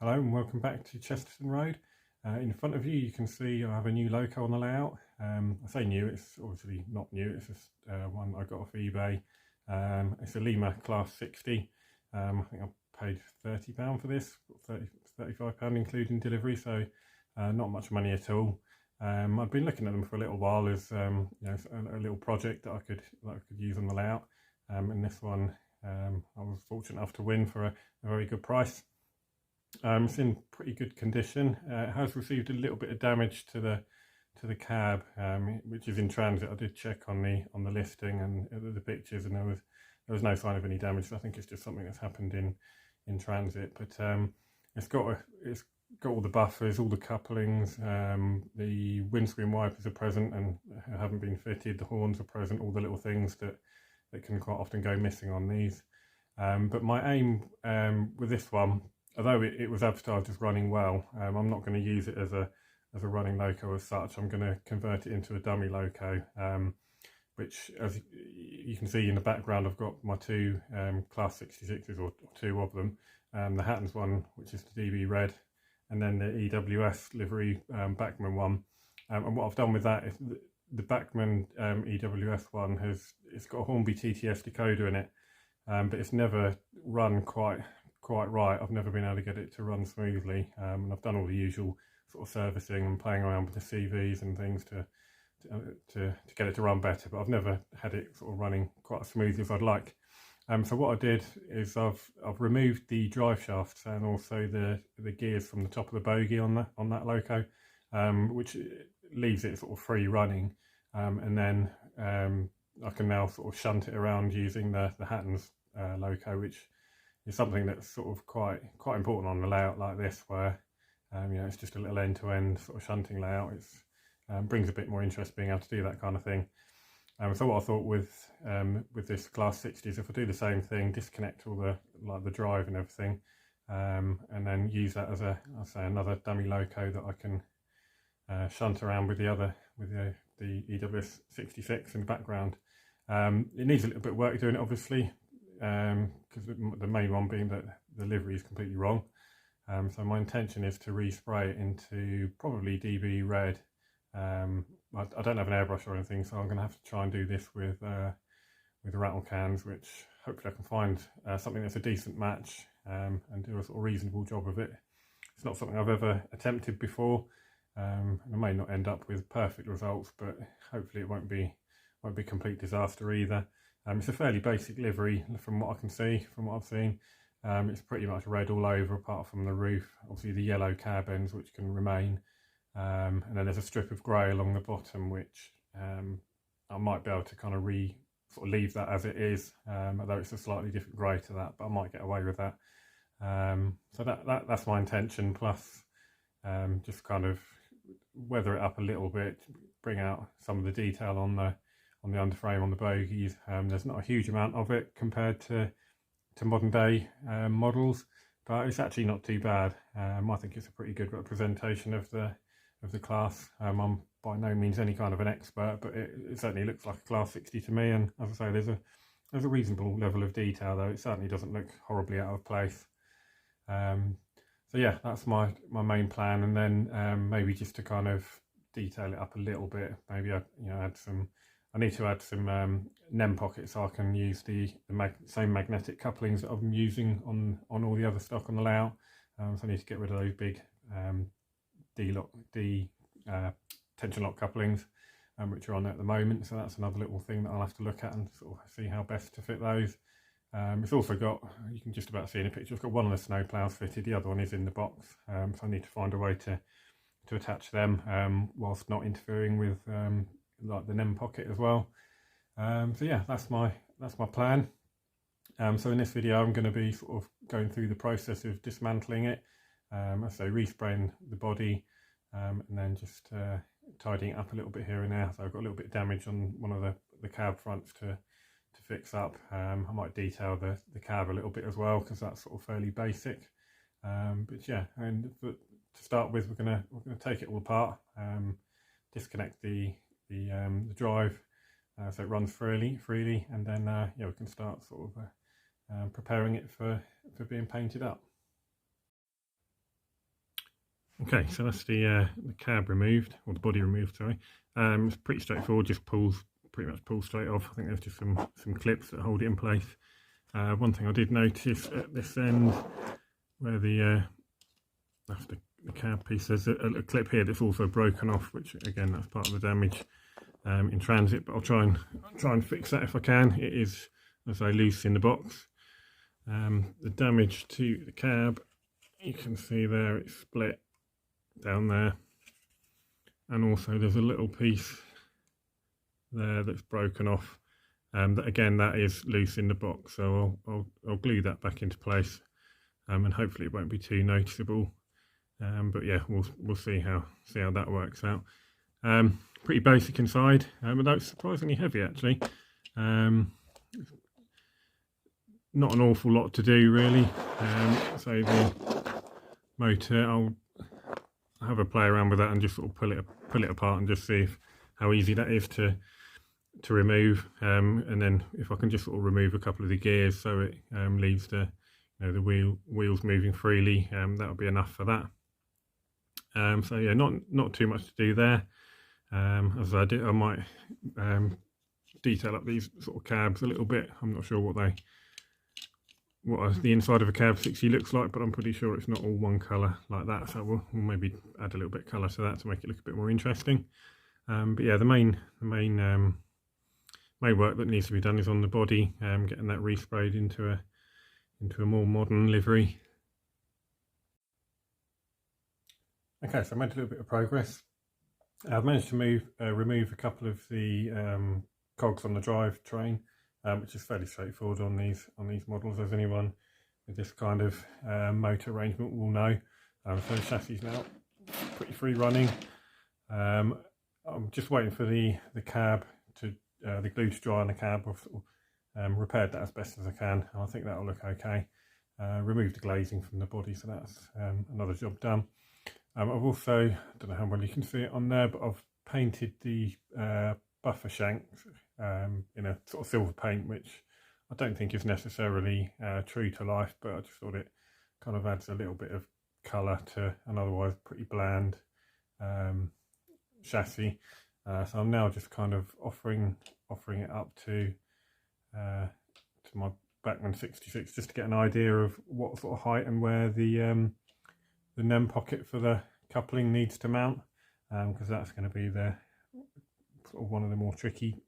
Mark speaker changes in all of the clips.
Speaker 1: Hello and welcome back to Chesterton Road. In front of you, you can see I have a new loco on the layout. I say new, it's obviously not new, it's just one I got off eBay. It's a Lima Class 60. I think I paid £30 for this, £35 including delivery, so not much money at all. I've been looking at them for a little while as a little project that I could use on the layout. And this one I was fortunate enough to win for a very good price. It's in pretty good condition. It has received a little bit of damage to the cab, which is in transit. I did check on the listing and the pictures, and there was no sign of any damage. So I think it's just something that's happened in transit. But it's got all the buffers, all the couplings. The windscreen wipers are present and haven't been fitted. The horns are present. All the little things that can quite often go missing on these. But my aim with this one, although it was advertised as running well, I'm not going to use it as a running loco as such. I'm going to convert it into a dummy loco, which, as you can see in the background, I've got my two Class 66s, or two of them. The Hattons one, which is the DB Red, and then the EWS livery Bachmann one. And what I've done with that is the Bachmann EWS one it's got a Hornby TTS decoder in it, but it's never run quite right. I've never been able to get it to run smoothly, and I've done all the usual sort of servicing and playing around with the CVs and things to get it to run better, but I've never had it sort of running quite as smooth as I'd like. So what I did is I've removed the drive shafts and also the gears from the top of the bogie on that loco, which leaves it sort of free running, and then I can now sort of shunt it around using the Hattons loco, which is something that's sort of quite important on a layout like this, where it's just a little end-to-end sort of shunting layout. It's brings a bit more interest being able to do that kind of thing. So what I thought with this Class 60 is if I do the same thing, disconnect all the drive and everything, and then use that as another dummy loco that I can shunt around with the EWS 66 in the background. It needs a little bit of work doing it, obviously, because the main one being that the livery is completely wrong. So my intention is to respray it into probably DB Red. I don't have an airbrush or anything, so I'm going to have to try and do this with rattle cans, which hopefully I can find something that's a decent match, and do a sort of reasonable job of it. It's not something I've ever attempted before, and I may not end up with perfect results, but hopefully it won't be a complete disaster either. It's a fairly basic livery from what I can see, from what I've seen. It's pretty much red all over apart from the roof, obviously the yellow cab ends which can remain, and then there's a strip of grey along the bottom which I might be able to kind of sort of leave that as it is, although it's a slightly different grey to that, but I might get away with that. So that's my intention, plus just kind of weather it up a little bit, bring out some of the detail on the underframe, on the bogies. There's not a huge amount of it compared to modern day models, but it's actually not too bad. I think it's a pretty good representation of the class. I'm by no means any kind of an expert, but it certainly looks like a Class 60 to me, and as I say, there's a reasonable level of detail, though it certainly doesn't look horribly out of place. So yeah, that's my main plan, and then maybe just to kind of detail it up a little bit, maybe I need to add some NEM pockets so I can use the same magnetic couplings that I'm using on all the other stock on the layout. So I need to get rid of those big tension lock couplings, which are on there at the moment. So that's another little thing that I'll have to look at and sort of see how best to fit those. It's also got, you can just about see in a picture, it's got one of the snow ploughs fitted, the other one is in the box. So I need to find a way to attach them whilst not interfering with like the NEM pocket as well. So yeah, that's my plan. So in this video I'm going to be sort of going through the process of dismantling it, so respraying the body, and then just tidying it up a little bit here and there. So I've got a little bit of damage on one of the cab fronts to fix up. I might detail the cab a little bit as well, because that's sort of fairly basic. But yeah, and to start with, we're gonna take it all apart, disconnect the drive so it runs freely, and then yeah, we can start sort of preparing it for being painted up. Okay, so that's the cab removed, or the body removed, sorry. It's pretty straightforward, just pretty much pulls straight off. I think there's just some clips that hold it in place. One thing I did notice at this end, where that's the cab piece, there's a clip here that's also broken off, which again, that's part of the damage in transit, but I'll try and fix that if I can. It is, as I say, loose in the box. The damage to the cab, you can see there it's split down there, and also there's a little piece there that's broken off. That again, that is loose in the box, so I'll glue that back into place, and hopefully it won't be too noticeable. But yeah, we'll see how that works out. Pretty basic inside, although it's surprisingly heavy actually. Not an awful lot to do really. So the motor, I'll have a play around with that and just sort of pull it apart and just see how easy that is to remove. And then if I can just sort of remove a couple of the gears so it leaves the wheels moving freely, that'll be enough for that. So yeah, not too much to do there. As I did, I might detail up these sort of cabs a little bit. I'm not sure what the inside of a cab 60 looks like, but I'm pretty sure it's not all one colour like that, so we'll maybe add a little bit of colour to that to make it look a bit more interesting. But yeah, the main work that needs to be done is on the body, getting that resprayed into a more modern livery. Okay, so I made a little bit of progress. I've managed to remove a couple of the cogs on the drivetrain, which is fairly straightforward on these models, as anyone with this kind of motor arrangement will know. So the chassis is now pretty free running. I'm just waiting for the cab to the glue to dry on the cab. I've repaired that as best as I can, and I think that'll look okay. Removed the glazing from the body, so that's another job done. I've also, I don't know how well you can see it on there, but I've painted the buffer shanks in a sort of silver paint, which I don't think is necessarily true to life, but I just thought it kind of adds a little bit of colour to an otherwise pretty bland chassis. So I'm now just kind of offering it up to my Bachmann 66 just to get an idea of what sort of height and where the NEM pocket for the coupling needs to mount, because that's going to be sort of one of the more tricky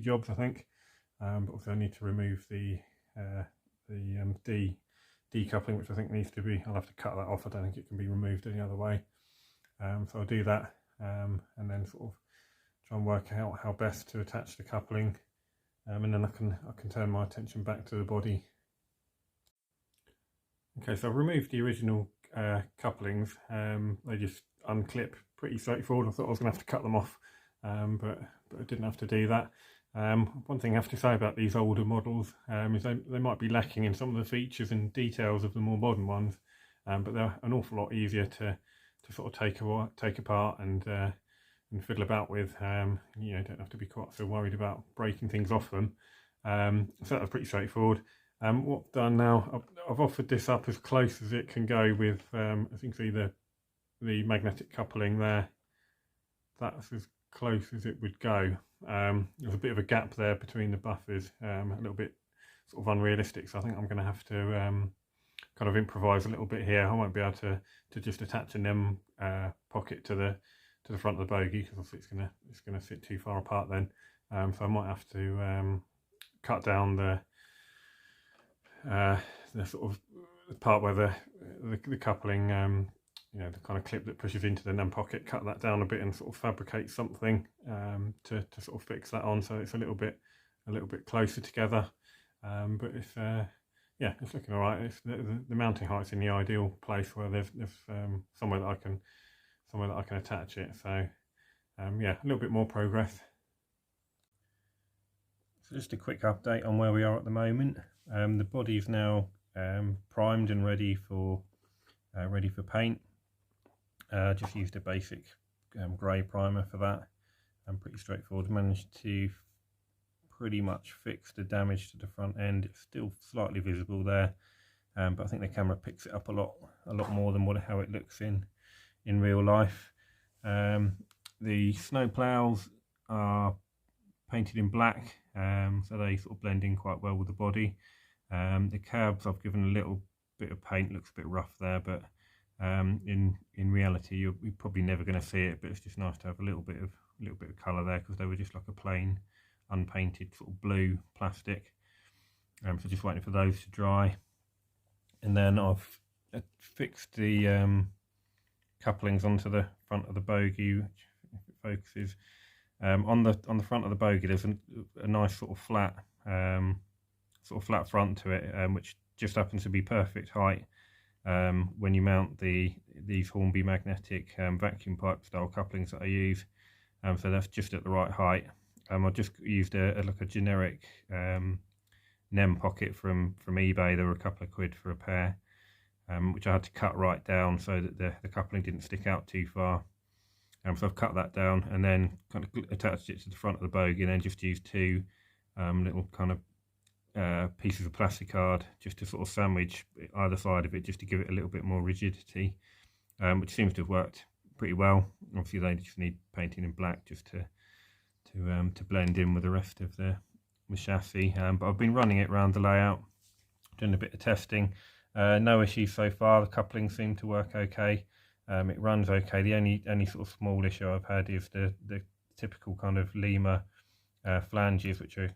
Speaker 1: jobs, I think. But also I need to remove the decoupling, which I think needs to be, I'll have to cut that off. I don't think it can be removed any other way. So I'll do that, and then sort of try and work out how best to attach the coupling, and then I can turn my attention back to the body. Okay, so I've removed the original couplings. They just unclip pretty straightforward. I thought I was going to have to cut them off, but I didn't have to do that. One thing I have to say about these older models is they might be lacking in some of the features and details of the more modern ones, but they're an awful lot easier to sort of take apart and fiddle about with. You don't have to be quite so worried about breaking things off them. So that was pretty straightforward. What I've done now, I've offered this up as close as it can go with, as you can see, the magnetic coupling there. That's as close as it would go. There's a bit of a gap there between the buffers, a little bit sort of unrealistic, so I think I'm going to have to kind of improvise a little bit here. I won't be able to just attach a NEM pocket to the front of the bogie, because obviously it's gonna sit too far apart then. So I might have to cut down the sort of part where the coupling, the kind of clip that pushes into the NEM pocket, cut that down a bit and sort of fabricate something to sort of fix that on, so it's a little bit closer together. But it's looking all right. The mounting height's in the ideal place where there's somewhere that I can attach it. So yeah, a little bit more progress. So just a quick update on where we are at the moment. The body is now primed and ready for paint. Just used a basic grey primer for that. Pretty straightforward. Managed to pretty much fix the damage to the front end. It's still slightly visible there, but I think the camera picks it up a lot more than how it looks in in real life. The snow ploughs are painted in black, so they sort of blend in quite well with the body. The cabs I've given a little bit of paint, looks a bit rough there, but in reality you're probably never going to see it, but it's just nice to have a little bit of colour there, because they were just like a plain unpainted sort of blue plastic. So just waiting for those to dry, and then I've fixed the couplings onto the front of the bogie, which, if it focuses, on the front of the bogie there's a nice sort of flat front to it, which just happens to be perfect height when you mount these Hornby magnetic vacuum pipe style couplings that I use. So that's just at the right height. I just used a generic NEM pocket from eBay. There were a couple of quid for a pair, which I had to cut right down so that the coupling didn't stick out too far. So I've cut that down and then kind of attached it to the front of the bogie, and then just used two little kind of pieces of plastic card just to sort of sandwich either side of it, just to give it a little bit more rigidity, which seems to have worked pretty well. Obviously they just need painting in black just to blend in with the rest of the chassis, but I've been running it around the layout, doing a bit of testing. No issues so far. The couplings seem to work okay. It runs okay. The only sort of small issue I've had is the typical kind of Lima flanges, which are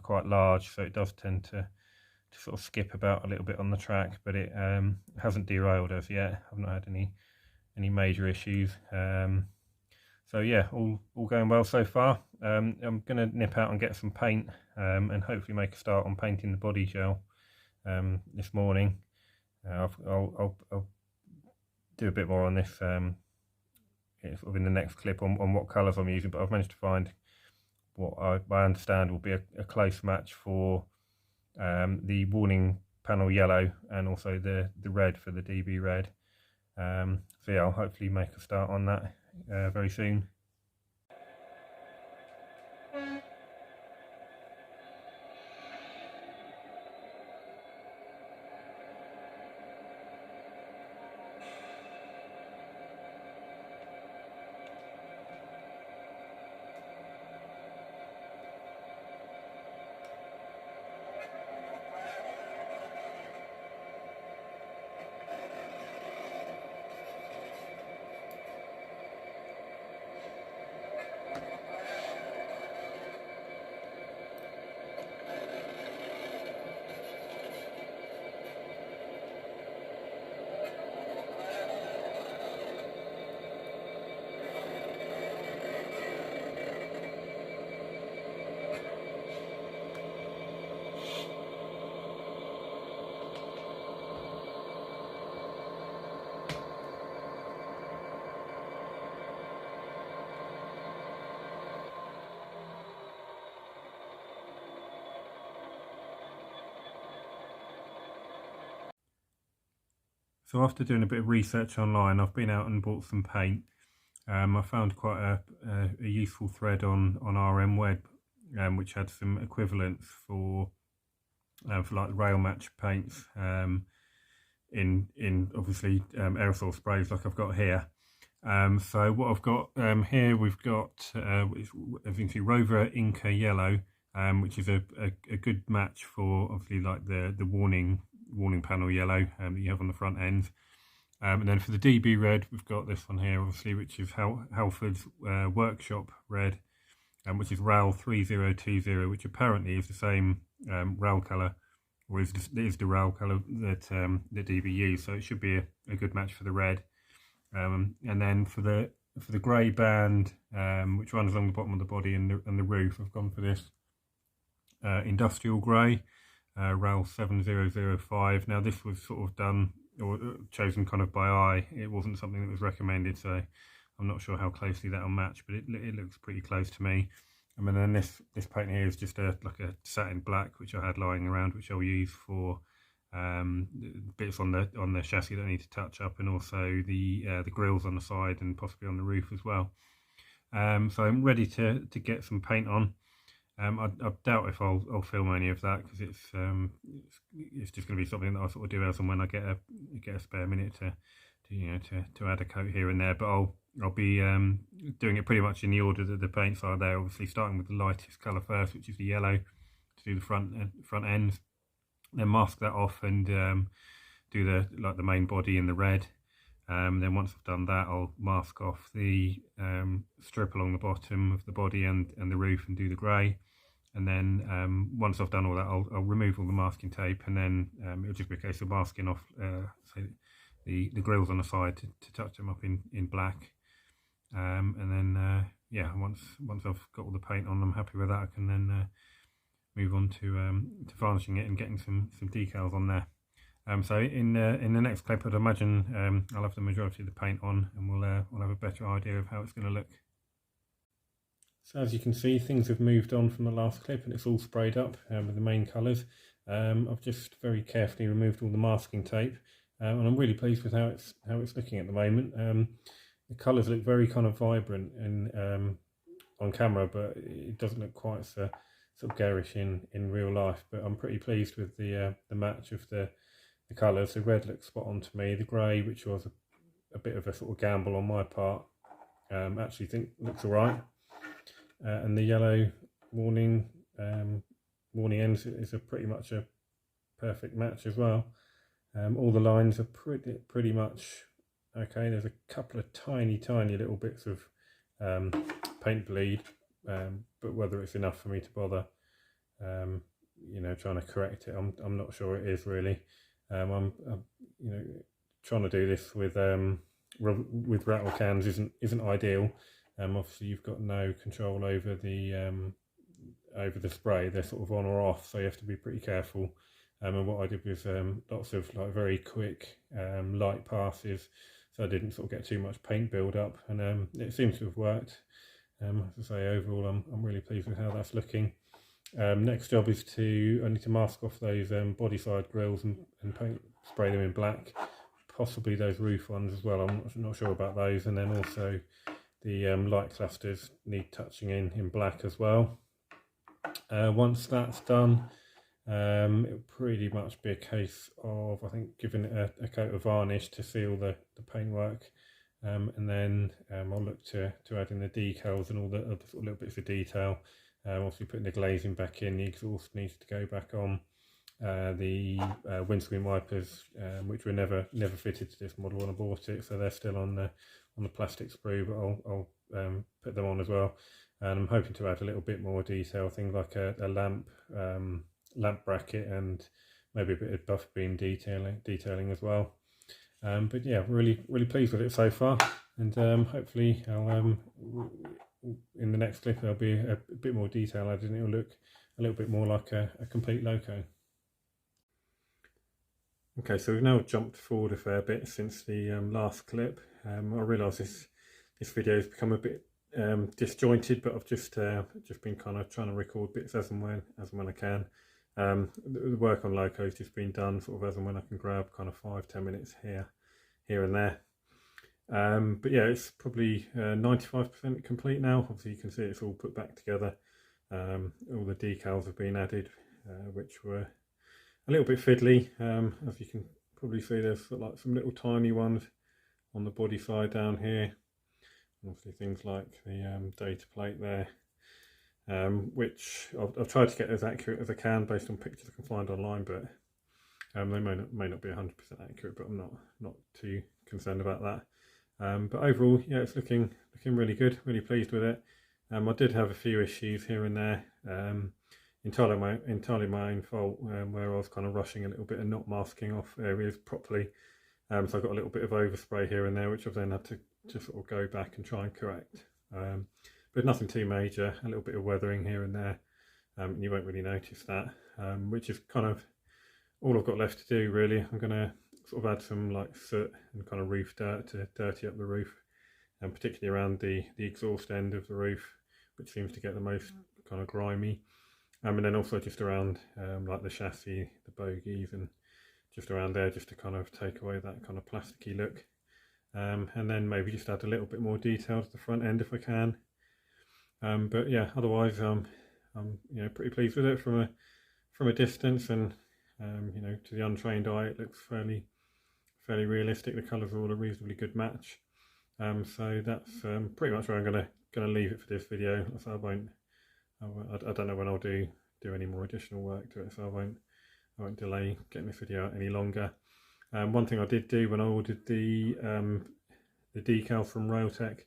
Speaker 1: quite large, so it does tend to sort of skip about a little bit on the track, but it hasn't derailed as yet. I've not had any major issues. So yeah, all going well so far. I'm going to nip out and get some paint and hopefully make a start on painting the body shell this morning. I'll do a bit more on this sort of in the next clip on what colours I'm using, but I've managed to find what I understand will be a close match for the warning panel yellow and also the red for the DB red. So yeah, I'll hopefully make a start on that very soon. So after doing a bit of research online, I've been out and bought some paint. I found quite a useful thread on RM Web, which had some equivalents for like rail match paints in obviously aerosol sprays like I've got here. So what I've got here, we've got as you can see, Rover Inca Yellow, which is a good match for obviously like the warning panel yellow that you have on the front end. And then for the DB red, we've got this one here, obviously, which is Halford's Workshop red, which is RAL 3020, which apparently is the same RAL colour, or is the RAL colour that DB used, so it should be a good match for the red. And then for the grey band, which runs along the bottom of the body and the roof, I've gone for this industrial grey, RAL 7005. Now this was sort of done or chosen kind of by eye. It wasn't something that was recommended, so I'm not sure how closely that'll match, but it looks pretty close to me. And then this paint here is just like a satin black, which I had lying around, which I'll use for bits on the chassis that I need to touch up, and also the grills on the side and possibly on the roof as well. So I'm ready to get some paint on. I doubt if I'll film any of that, because it's just going to be something that I sort of do as and when I get a spare minute to to add a coat here and there, but I'll be doing it pretty much in the order that the paints are there. Obviously starting with the lightest colour first, which is the yellow, to do the front ends, then mask that off and do the main body in the red. Then once I've done that, I'll mask off the strip along the bottom of the body and the roof and do the grey. And then once I've done all that, I'll remove all the masking tape, and then it'll just be a case of masking off say the grills on the side to touch them up in black. And then yeah, once I've got all the paint on, I'm happy with that. I can then move on to varnishing it and getting some decals on there. So in the next clip, I'd imagine I'll have the majority of the paint on, and we'll have a better idea of how it's going to look. So as you can see, things have moved on from the last clip, and it's all sprayed up with the main colours. I've just very carefully removed all the masking tape, and I'm really pleased with how it's looking at the moment. The colours look very kind of vibrant and on camera, but it doesn't look quite so sort of garish in real life. But I'm pretty pleased with the match of the colours. The red looks spot on to me. The grey, which was a bit of a sort of gamble on my part, actually think looks alright. And the yellow warning ends is pretty much a perfect match as well. All the lines are pretty much okay. There's a couple of tiny little bits of paint bleed, but whether it's enough for me to bother trying to correct it, I'm not sure it is really. I'm trying to do this with rattle cans isn't ideal. Obviously you've got no control over the spray. They're sort of on or off, so you have to be pretty careful. And what I did was lots of very quick light passes, so I didn't sort of get too much paint build up, and it seems to have worked. As I say, overall I'm really pleased with how that's looking. Next job is I need to mask off those body side grills and spray them in black, possibly those roof ones as well. I'm not sure about those. And then also the light clusters need touching in black as well. Once that's done, it'll pretty much be a case of, I think, giving it a coat of varnish to seal the paintwork, and then I'll look to add in the decals and all the other sort of little bits of detail. Obviously putting the glazing back in, the exhaust needs to go back on. The windscreen wipers, which were never fitted to this model when I bought it, so they're still on the plastic sprue, but I'll put them on as well. And I'm hoping to add a little bit more detail, things like a lamp bracket and maybe a bit of buff beam detailing as well. But yeah, really pleased with it so far, and hopefully I'll in the next clip there'll be a bit more detail added, and it'll look a little bit more like a complete loco. Okay, so we've now jumped forward a fair bit since the last clip. I realise this video has become a bit disjointed, but I've just been kind of trying to record bits as and when I can. The work on loco has just been done sort of as and when I can grab, kind of 5-10 minutes here and there. But yeah, it's probably 95% complete now. Obviously you can see it's all put back together. All the decals have been added, which were a little bit fiddly. As you can probably see, there's like some little tiny ones on the body side down here. Obviously things like the data plate there, which I've tried to get as accurate as I can based on pictures I can find online, but they may not be 100% accurate, but I'm not too concerned about that. But overall, yeah, it's looking really good. Really pleased with it. I did have a few issues here and there, entirely my own fault, where I was kind of rushing a little bit and not masking off areas properly. So I got a little bit of overspray here and there, which I've then had to sort of go back and try and correct. But nothing too major. A little bit of weathering here and there, and you won't really notice that, which is kind of all I've got left to do really. I'm going to sort of add some like soot and kind of roof dirt to dirty up the roof, and particularly around the exhaust end of the roof, which seems to get the most kind of grimy. And then also just around like the chassis, the bogies, and just around there, just to kind of take away that kind of plasticky look. And then maybe just add a little bit more detail to the front end if I can. But yeah, otherwise I'm pretty pleased with it from a distance, and to the untrained eye it looks fairly fairly realistic. The colours are all a reasonably good match. So that's pretty much where I'm gonna leave it for this video. So I don't know when I'll do any more additional work to it, so I won't delay getting this video out any longer. One thing I did do when I ordered the decal from Railtech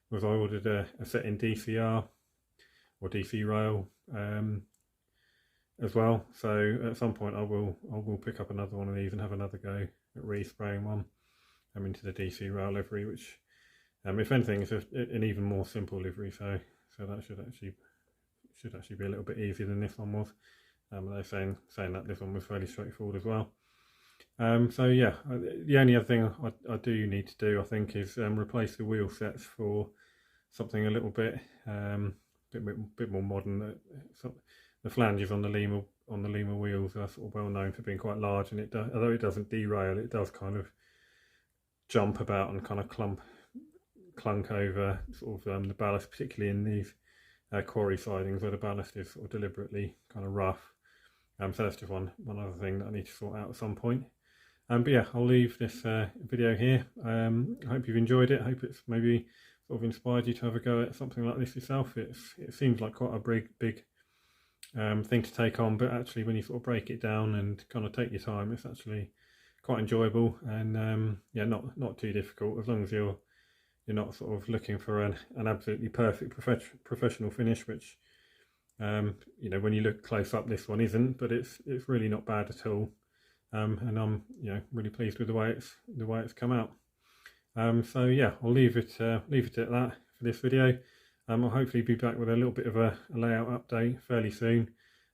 Speaker 1: was I ordered a set in DCR or DC Rail as well. So at some point I will pick up another one of these and have another go at respraying one into the DC Rail livery, which if anything is an even more simple livery. So that should actually be a little bit easier than this one was. They're saying that this one was fairly straightforward as well. So yeah, the only other thing I do need to do, I think, is replace the wheel sets for something a little bit more modern. The flanges on the Lima wheels are sort of well known for being quite large, and although it doesn't derail, it does kind of jump about and kind of clunk over sort of the ballast, particularly in these quarry sidings where the ballast is sort of deliberately kind of rough. So that's just one other thing that I need to sort out at some point. But yeah, I'll leave this video here. I hope you've enjoyed it. I hope it's maybe sort of inspired you to have a go at something like this yourself. It seems like quite a big thing to take on, but actually when you sort of break it down and kind of take your time, it's actually quite enjoyable, and yeah, not too difficult, as long as you're not sort of looking for an absolutely perfect professional finish, which you know, when you look close up, this one isn't, but it's really not bad at all. And I'm really pleased with the way it's come out. So yeah, I'll leave it at that for this video. I'll hopefully be back with a little bit of a layout update fairly soon,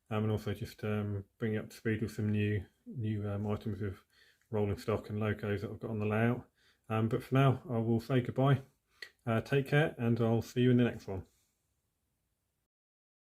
Speaker 1: and also just bring you up to speed with some new items of rolling stock and locos that I've got on the layout. But for now, I will say goodbye. Take care, and I'll see you in the next one.